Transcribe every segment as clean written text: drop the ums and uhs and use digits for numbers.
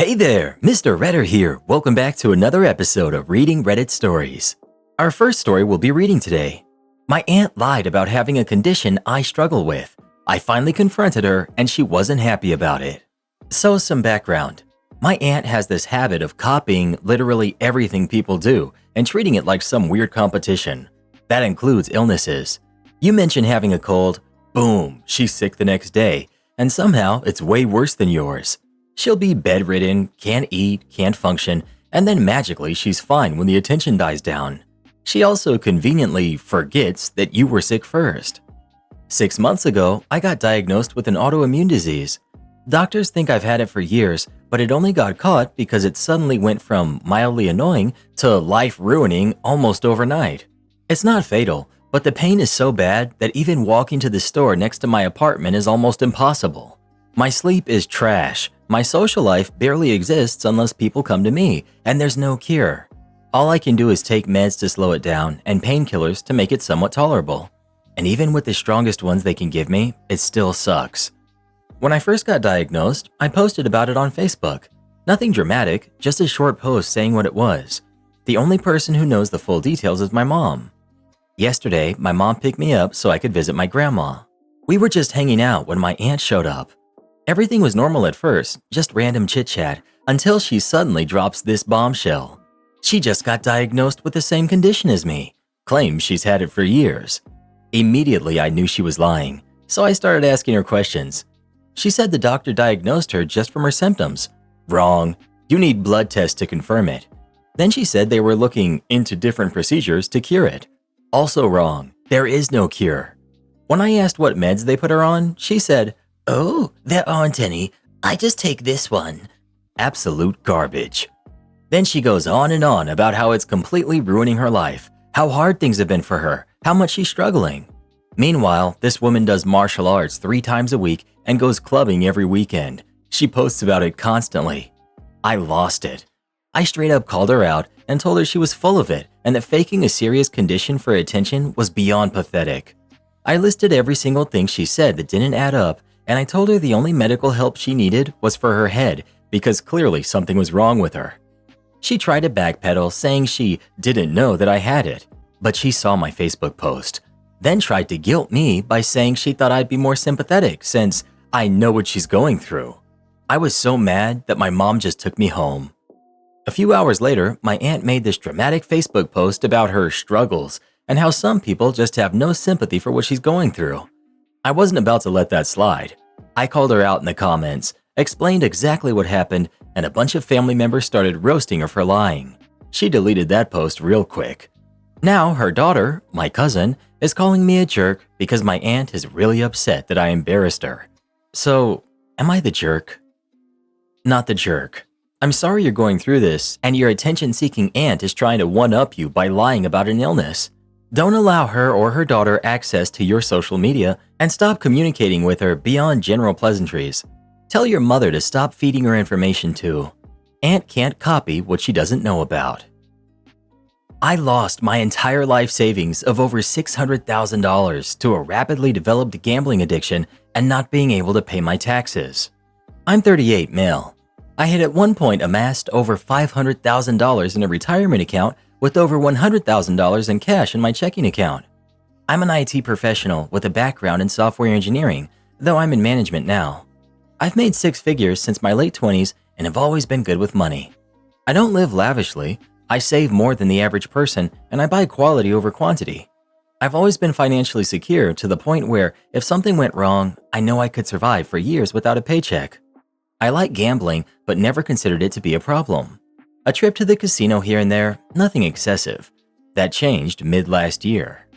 Hey there, Mr. Redder here. Welcome back to another episode of Reading Reddit Stories. Our first story we'll be reading today. My aunt lied about having a condition I struggle with. I finally confronted her and she wasn't happy about it. So some background. My aunt has this habit of copying literally everything people do and treating it like some weird competition. That includes illnesses. You mention having a cold, boom, she's sick the next day, and somehow it's way worse than yours. She'll be bedridden, can't eat, can't function, and then magically she's fine when the attention dies down. She also conveniently forgets that you were sick first. 6 months ago, I got diagnosed with an autoimmune disease. Doctors think I've had it for years, but it only got caught because it suddenly went from mildly annoying to life-ruining almost overnight. It's not fatal, but the pain is so bad that even walking to the store next to my apartment is almost impossible. My sleep is trash. My social life barely exists unless people come to me, and there's no cure. All I can do is take meds to slow it down and painkillers to make it somewhat tolerable. And even with the strongest ones they can give me, it still sucks. When I first got diagnosed, I posted about it on Facebook. Nothing dramatic, just a short post saying what it was. The only person who knows the full details is my mom. Yesterday, my mom picked me up so I could visit my grandma. We were just hanging out when my aunt showed up. Everything was normal at first, just random chit-chat, until she suddenly drops this bombshell. She just got diagnosed with the same condition as me, claims she's had it for years. Immediately I knew she was lying, so I started asking her questions. She said the doctor diagnosed her just from her symptoms. Wrong. You need blood tests to confirm it. Then she said they were looking into different procedures to cure it. Also wrong. There is no cure. When I asked what meds they put her on, she said, "Oh, there aren't any. I just take this one." Absolute garbage. Then she goes on and on about how it's completely ruining her life, how hard things have been for her, how much she's struggling. Meanwhile, this woman does martial arts 3 times a week and goes clubbing every weekend. She posts about it constantly. I lost it. I straight up called her out and told her she was full of it and that faking a serious condition for attention was beyond pathetic. I listed every single thing she said that didn't add up, and I told her the only medical help she needed was for her head because clearly something was wrong with her. She tried to backpedal, saying she didn't know that I had it, but she saw my Facebook post, then tried to guilt me by saying she thought I'd be more sympathetic since I know what she's going through. I was so mad that my mom just took me home. A few hours later, my aunt made this dramatic Facebook post about her struggles and how some people just have no sympathy for what she's going through. I wasn't about to let that slide. I called her out in the comments, explained exactly what happened, and a bunch of family members started roasting her for lying. She deleted that post real quick. Now her daughter, my cousin, is calling me a jerk because my aunt is really upset that I embarrassed her. So, am I the jerk? Not the jerk. I'm sorry you're going through this, and your attention-seeking aunt is trying to one-up you by lying about an illness. Don't allow her or her daughter access to your social media and stop communicating with her beyond general pleasantries. Tell your mother to stop feeding her information too. Aunt can't copy what she doesn't know about. I lost my entire life savings of over $600,000 to a rapidly developed gambling addiction and not being able to pay my taxes. I'm 38, male. I had at one point amassed over $500,000 in a retirement account with over $100,000 in cash in my checking account. I'm an IT professional with a background in software engineering, though I'm in management now. I've made 6 figures since my late 20s and have always been good with money. I don't live lavishly, I save more than the average person, and I buy quality over quantity. I've always been financially secure to the point where if something went wrong, I know I could survive for years without a paycheck. I like gambling, but never considered it to be a problem. A trip to the casino here and there, nothing excessive. That changed mid-last year.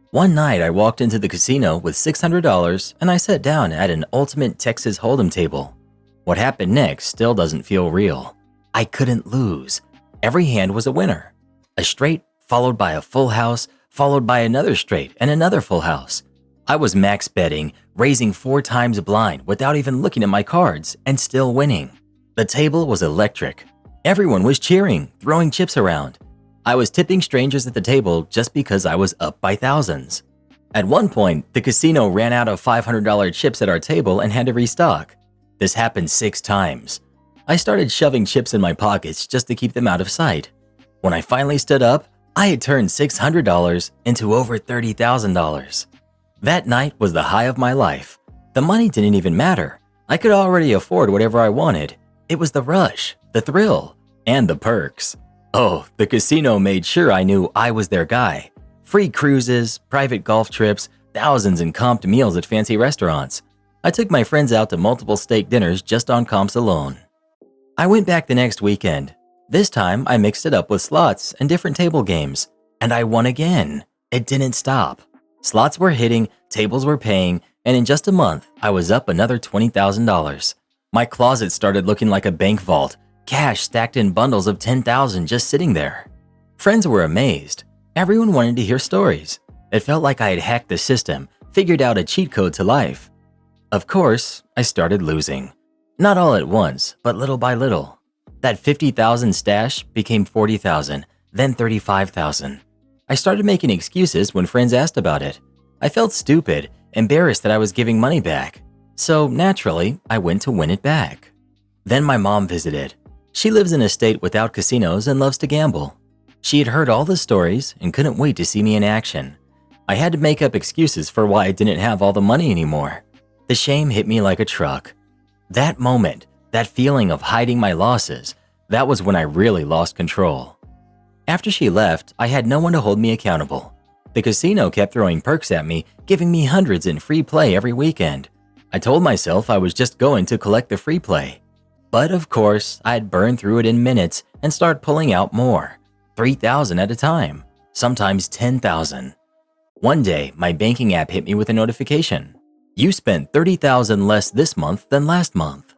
One night I walked into the casino with $600 and I sat down at an ultimate Texas Hold'em table. What happened next still doesn't feel real. I couldn't lose. Every hand was a winner. A straight followed by a full house, followed by another straight and another full house. I was max betting, raising 4 times blind without even looking at my cards and still winning. The table was electric. Everyone was cheering, throwing chips around. I was tipping strangers at the table just because I was up by thousands. At one point, the casino ran out of $500 chips at our table and had to restock. This happened 6 times. I started shoving chips in my pockets just to keep them out of sight. When I finally stood up, I had turned $600 into over $30,000. That night was the high of my life. The money didn't even matter. I could already afford whatever I wanted. It was the rush, the thrill, and the perks. Oh, the casino made sure I knew I was their guy. Free cruises, private golf trips, thousands in comped meals at fancy restaurants. I took my friends out to multiple steak dinners just on comps alone. I went back the next weekend. This time, I mixed it up with slots and different table games. And I won again. It didn't stop. Slots were hitting, tables were paying, and in just a month, I was up another $20,000. My closet started looking like a bank vault, cash stacked in bundles of $10,000 just sitting there. Friends were amazed. Everyone wanted to hear stories. It felt like I had hacked the system, figured out a cheat code to life. Of course, I started losing. Not all at once, but little by little. That $50,000 stash became $40,000, then $35,000. I started making excuses when friends asked about it. I felt stupid, embarrassed that I was giving money back. So naturally, I went to win it back. Then my mom visited. She lives in a state without casinos and loves to gamble. She had heard all the stories and couldn't wait to see me in action. I had to make up excuses for why I didn't have all the money anymore. The shame hit me like a truck. That moment, that feeling of hiding my losses, that was when I really lost control. After she left, I had no one to hold me accountable. The casino kept throwing perks at me, giving me hundreds in free play every weekend. I told myself I was just going to collect the free play. But of course, I'd burn through it in minutes and start pulling out more. $3,000 at a time, sometimes $10,000. One day, my banking app hit me with a notification. You spent $30,000 less this month than last month.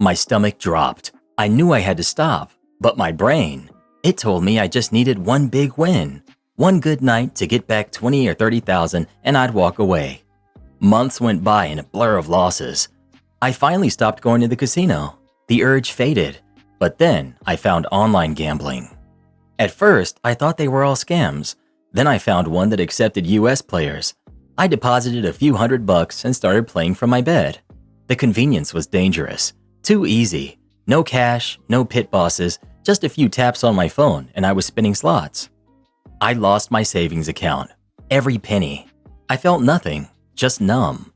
My stomach dropped. I knew I had to stop, but my brain, it told me I just needed one big win. One good night to get back $20,000 or $30,000 and I'd walk away. Months went by in a blur of losses. I finally stopped going to the casino. The urge faded, but then I found online gambling. At first, I thought they were all scams. Then I found one that accepted US players. I deposited a few $100 and started playing from my bed. The convenience was dangerous. Too easy. No cash, no pit bosses, just a few taps on my phone and I was spinning slots. I lost my savings account. Every penny. I felt nothing, just numb.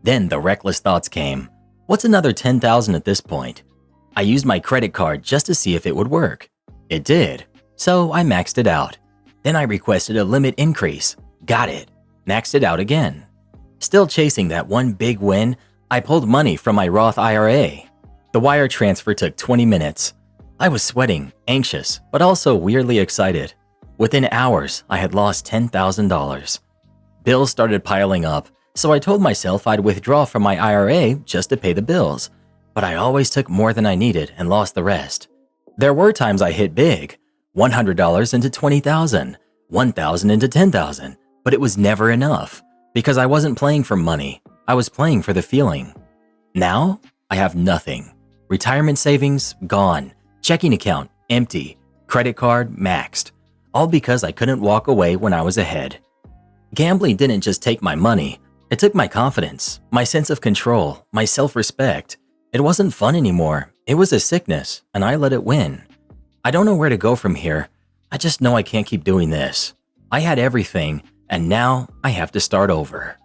Then the reckless thoughts came. What's another $10,000 at this point? I used my credit card just to see if it would work. It did. So I maxed it out. Then I requested a limit increase. Got it. Maxed it out again. Still chasing that one big win, I pulled money from my Roth IRA. The wire transfer took 20 minutes. I was sweating, anxious, but also weirdly excited. Within hours, I had lost $10,000. Bills started piling up, so I told myself I'd withdraw from my IRA just to pay the bills. But I always took more than I needed and lost the rest. There were times I hit big, $100 into $20,000, $1,000 into $10,000, but it was never enough because I wasn't playing for money. I was playing for the feeling. Now, I have nothing. Retirement savings, gone. Checking account, empty. Credit card, maxed. All because I couldn't walk away when I was ahead. Gambling didn't just take my money. It took my confidence, my sense of control, my self-respect. It wasn't fun anymore. It was a sickness, and I let it win. I don't know where to go from here. I just know I can't keep doing this. I had everything, and now I have to start over.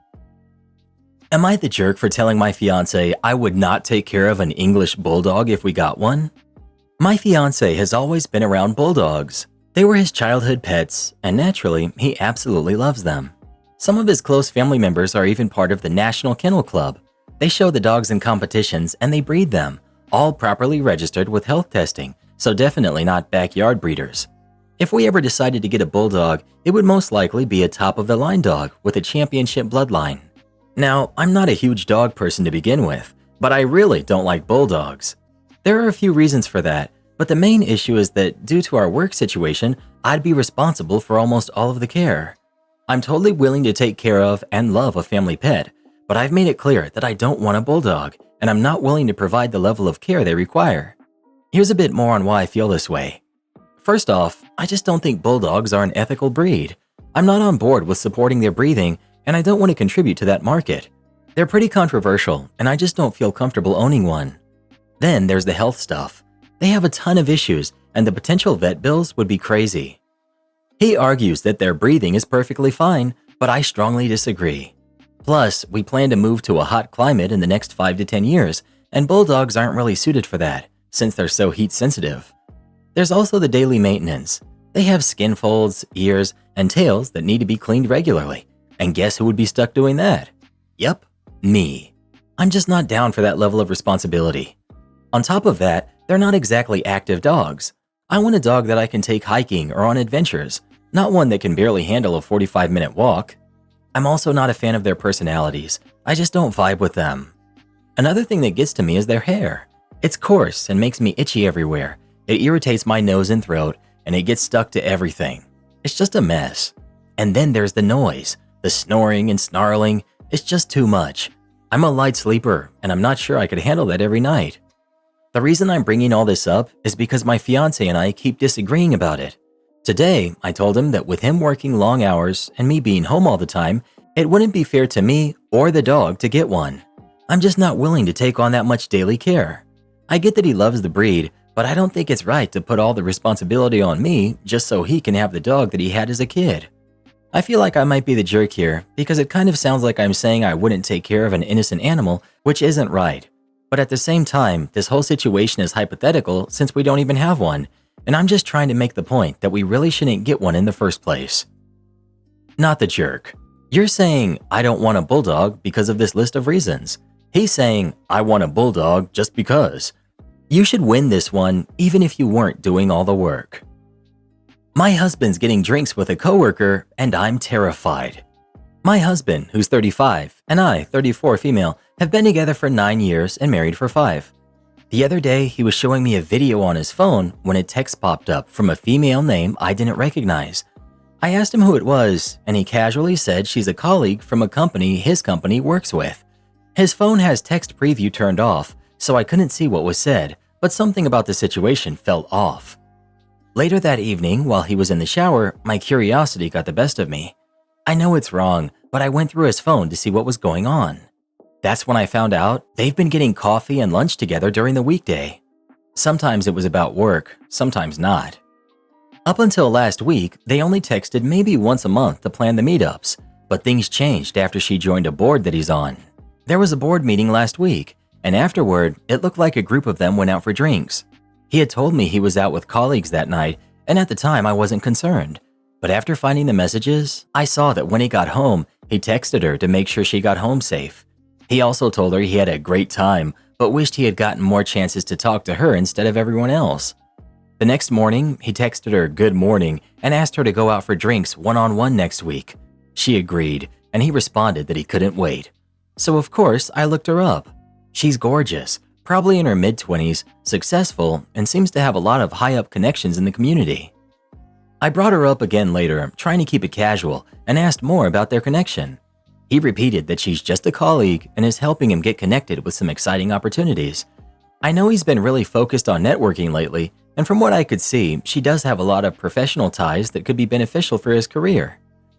Am I the jerk for telling my fiance I would not take care of an English Bulldog if we got one? My fiance has always been around Bulldogs. They were his childhood pets, and naturally, he absolutely loves them. Some of his close family members are even part of the National Kennel Club. They show the dogs in competitions and they breed them, all properly registered with health testing, so definitely not backyard breeders. If we ever decided to get a Bulldog, it would most likely be a top-of-the-line dog with a championship bloodline. Now, I'm not a huge dog person to begin with, but I really don't like Bulldogs. There are a few reasons for that, but the main issue is that due to our work situation, I'd be responsible for almost all of the care. I'm totally willing to take care of and love a family pet, but I've made it clear that I don't want a Bulldog, and I'm not willing to provide the level of care they require. Here's a bit more on why I feel this way. First off, I just don't think Bulldogs are an ethical breed. I'm not on board with supporting their breeding, and I don't want to contribute to that market. They're pretty controversial, and I just don't feel comfortable owning one. Then there's the health stuff. They have a ton of issues, and the potential vet bills would be crazy. He argues that their breathing is perfectly fine, but I strongly disagree. Plus, we plan to move to a hot climate in the next 5 to 10 years, and bulldogs aren't really suited for that, since they're so heat sensitive. There's also the daily maintenance. They have skin folds, ears, and tails that need to be cleaned regularly. And guess who would be stuck doing that? Yep, me. I'm just not down for that level of responsibility. On top of that, they're not exactly active dogs. I want a dog that I can take hiking or on adventures, not one that can barely handle a 45-minute walk. I'm also not a fan of their personalities. I just don't vibe with them. Another thing that gets to me is their hair. It's coarse and makes me itchy everywhere. It irritates my nose and throat, and it gets stuck to everything. It's just a mess. And then there's the noise. The snoring and snarling. It's just too much. I'm a light sleeper, and I'm not sure I could handle that every night. The reason I'm bringing all this up is because my fiance and I keep disagreeing about it. Today, I told him that with him working long hours and me being home all the time, it wouldn't be fair to me or the dog to get one. I'm just not willing to take on that much daily care. I get that he loves the breed, but I don't think it's right to put all the responsibility on me just so he can have the dog that he had as a kid. I feel like I might be the jerk here because it kind of sounds like I'm saying I wouldn't take care of an innocent animal, which isn't right. But at the same time, this whole situation is hypothetical since we don't even have one, and I'm just trying to make the point that we really shouldn't get one in the first place. Not the jerk. You're saying I don't want a bulldog because of this list of reasons. He's saying I want a bulldog just because. You should win this one even if you weren't doing all the work. My husband's getting drinks with a coworker and I'm terrified. My husband, who's 35, and I, 34 female, have been together for 9 years and married for 5. The other day, he was showing me a video on his phone when a text popped up from a female name I didn't recognize. I asked him who it was, and he casually said she's a colleague from a company his company works with. His phone has text preview turned off, so I couldn't see what was said, but something about the situation felt off. Later that evening, while he was in the shower, my curiosity got the best of me. I know it's wrong, but I went through his phone to see what was going on. That's when I found out they've been getting coffee and lunch together during the weekday. Sometimes it was about work, sometimes not. Up until last week, they only texted maybe once a month to plan the meetups, but things changed after she joined a board that he's on. There was a board meeting last week, and afterward, it looked like a group of them went out for drinks. He had told me he was out with colleagues that night, and at the time I wasn't concerned. But after finding the messages, I saw that when he got home, he texted her to make sure she got home safe. He also told her he had a great time, but wished he had gotten more chances to talk to her instead of everyone else. The next morning, he texted her good morning and asked her to go out for drinks one-on-one next week. She agreed, and he responded that he couldn't wait. So of course, I looked her up. She's gorgeous, probably in her mid-20s, successful, and seems to have a lot of high-up connections in the community. I brought her up again later, trying to keep it casual, and asked more about their connection. He repeated that she's just a colleague and is helping him get connected with some exciting opportunities. I know he's been really focused on networking lately, and from what I could see, she does have a lot of professional ties that could be beneficial for his career.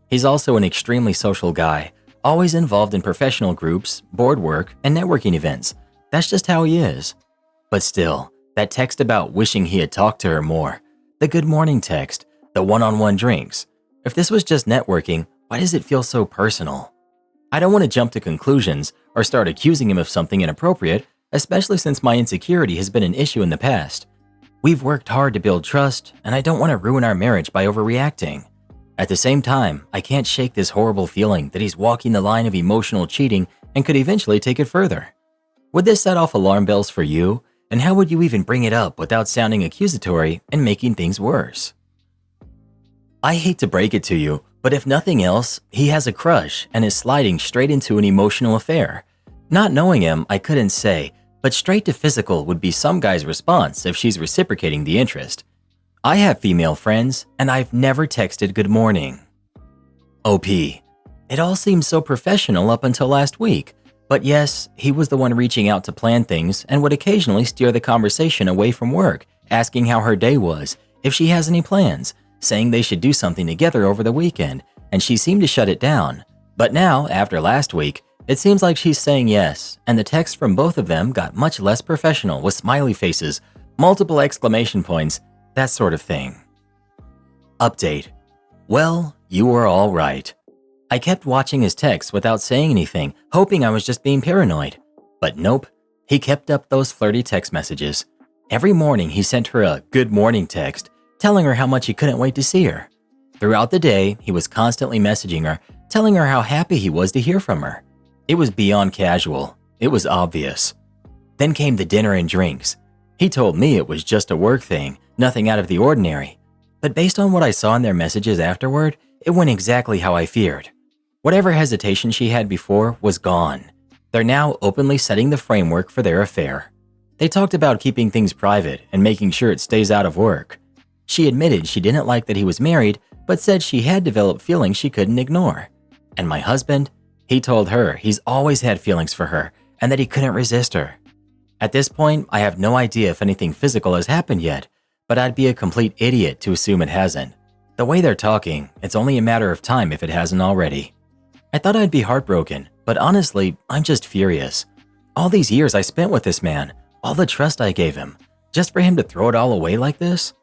He's also an extremely social guy, always involved in professional groups, board work, and networking events. That's just how he is. But still, that text about wishing he had talked to her more, the good morning text, the one-on-one drinks. If this was just networking, why does it feel so personal? I don't want to jump to conclusions or start accusing him of something inappropriate, especially since my insecurity has been an issue in the past. We've worked hard to build trust, and I don't want to ruin our marriage by overreacting. At the same time, I can't shake this horrible feeling that he's walking the line of emotional cheating and could eventually take it further. Would this set off alarm bells for you? And how would you even bring it up without sounding accusatory and making things worse? I hate to break it to you, but if nothing else, he has a crush and is sliding straight into an emotional affair. Not knowing him, I couldn't say, but straight to physical would be some guy's response if she's reciprocating the interest. I have female friends, and I've never texted good morning. OP. It all seems so professional up until last week, but yes, he was the one reaching out to plan things and would occasionally steer the conversation away from work, asking how her day was, if she has any plans, saying they should do something together over the weekend, and she seemed to shut it down. But now, after last week, It seems like she's saying yes, and the text from both of them got much less professional with smiley faces, multiple exclamation points, that sort of thing. Update. Well, you were all right. I kept watching his texts without saying anything, hoping I was just being paranoid. But nope, he kept up those flirty text messages. Every morning he sent her a good morning text, telling her how much he couldn't wait to see her. Throughout the day, he was constantly messaging her, telling her how happy he was to hear from her. It was beyond casual. It was obvious. Then came the dinner and drinks. He told me it was just a work thing, nothing out of the ordinary. But based on what I saw in their messages afterward, it went exactly how I feared. Whatever hesitation she had before was gone. They're now openly setting the framework for their affair. They talked about keeping things private and making sure it stays out of work. She admitted she didn't like that he was married, but said she had developed feelings she couldn't ignore. And my husband? He told her he's always had feelings for her and that he couldn't resist her. At this point, I have no idea if anything physical has happened yet, but I'd be a complete idiot to assume it hasn't. The way they're talking, it's only a matter of time if it hasn't already. I thought I'd be heartbroken, but honestly, I'm just furious. All these years I spent with this man, all the trust I gave him, just for him to throw it all away like this?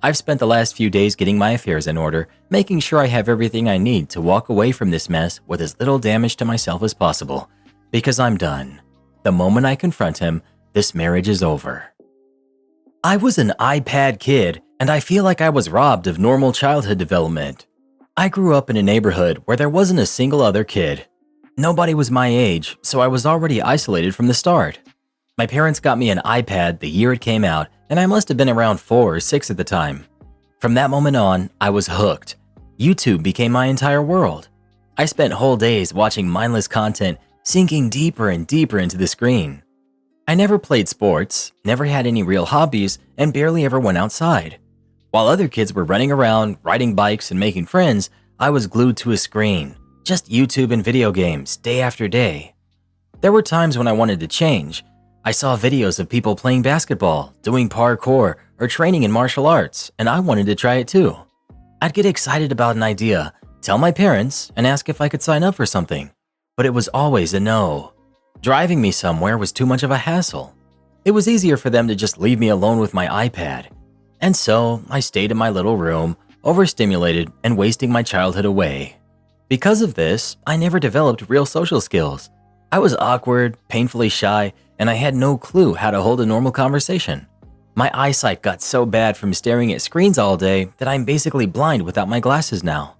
I've spent the last few days getting my affairs in order, making sure I have everything I need to walk away from this mess with as little damage to myself as possible, because I'm done. The moment I confront him, this marriage is over. I was an iPad kid, and I feel like I was robbed of normal childhood development. I grew up in a neighborhood where there wasn't a single other kid. Nobody was my age, so I was already isolated from the start. My parents got me an iPad the year it came out, and I must have been around 4 or 6 at the time. From that moment on, I was hooked. YouTube became my entire world. I spent whole days watching mindless content, sinking deeper and deeper into the screen. I never played sports, never had any real hobbies, and barely ever went outside. While other kids were running around, riding bikes, and making friends, I was glued to a screen, just YouTube and video games, day after day. There were times when I wanted to change. I saw videos of people playing basketball, doing parkour, or training in martial arts, and I wanted to try it too. I'd get excited about an idea, tell my parents, and ask if I could sign up for something. But it was always a no. Driving me somewhere was too much of a hassle. It was easier for them to just leave me alone with my iPad. And so, I stayed in my little room, overstimulated and wasting my childhood away. Because of this, I never developed real social skills. I was awkward, painfully shy, and I had no clue how to hold a normal conversation. My eyesight got so bad from staring at screens all day that I'm basically blind without my glasses now.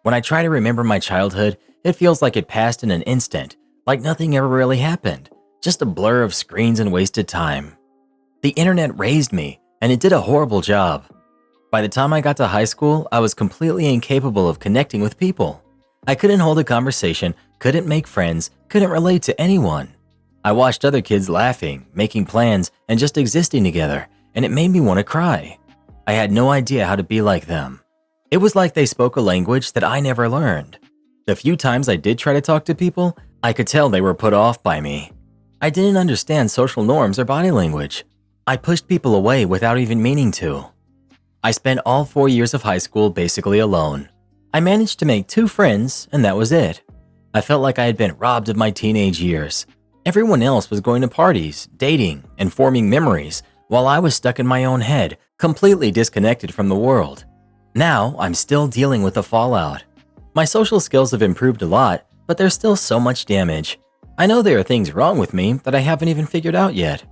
When I try to remember my childhood, it feels like it passed in an instant, like nothing ever really happened, just a blur of screens and wasted time. The internet raised me, and it did a horrible job. By the time I got to high school, I was completely incapable of connecting with people. I couldn't hold a conversation, couldn't make friends, couldn't relate to anyone. I watched other kids laughing, making plans, and just existing together, and it made me want to cry. I had no idea how to be like them. It was like they spoke a language that I never learned. The few times I did try to talk to people, I could tell they were put off by me. I didn't understand social norms or body language. I pushed people away without even meaning to. I spent all 4 years of high school basically alone. I managed to make 2 friends, and that was it. I felt like I had been robbed of my teenage years. Everyone else was going to parties, dating, and forming memories, while I was stuck in my own head, completely disconnected from the world. Now, I'm still dealing with the fallout. My social skills have improved a lot, but there's still so much damage. I know there are things wrong with me that I haven't even figured out yet.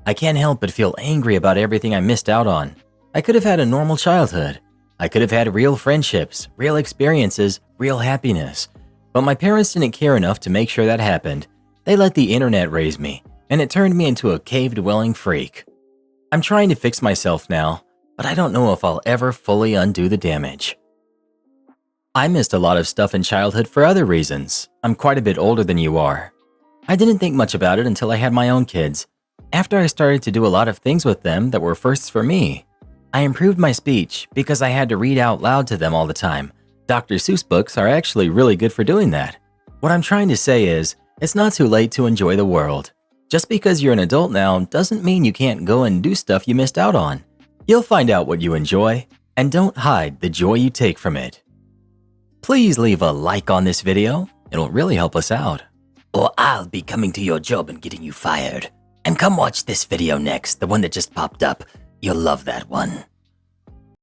I can't help but feel angry about everything I missed out on. I could have had a normal childhood. I could have had real friendships, real experiences, real happiness. But my parents didn't care enough to make sure that happened. They let the internet raise me, and it turned me into a cave-dwelling freak. I'm trying to fix myself now, but I don't know if I'll ever fully undo the damage. I missed a lot of stuff in childhood for other reasons. I'm quite a bit older than you are. I didn't think much about it until I had my own kids. After I started to do a lot of things with them that were firsts for me. I improved my speech because I had to read out loud to them all the time. Dr. Seuss books are actually really good for doing that. What I'm trying to say is, it's not too late to enjoy the world. Just because you're an adult now doesn't mean you can't go and do stuff you missed out on. You'll find out what you enjoy, and don't hide the joy you take from it. Please leave a like on this video, it'll really help us out. or I'll be coming to your job and getting you fired. And come watch this video next, the one that just popped up. You'll love that one.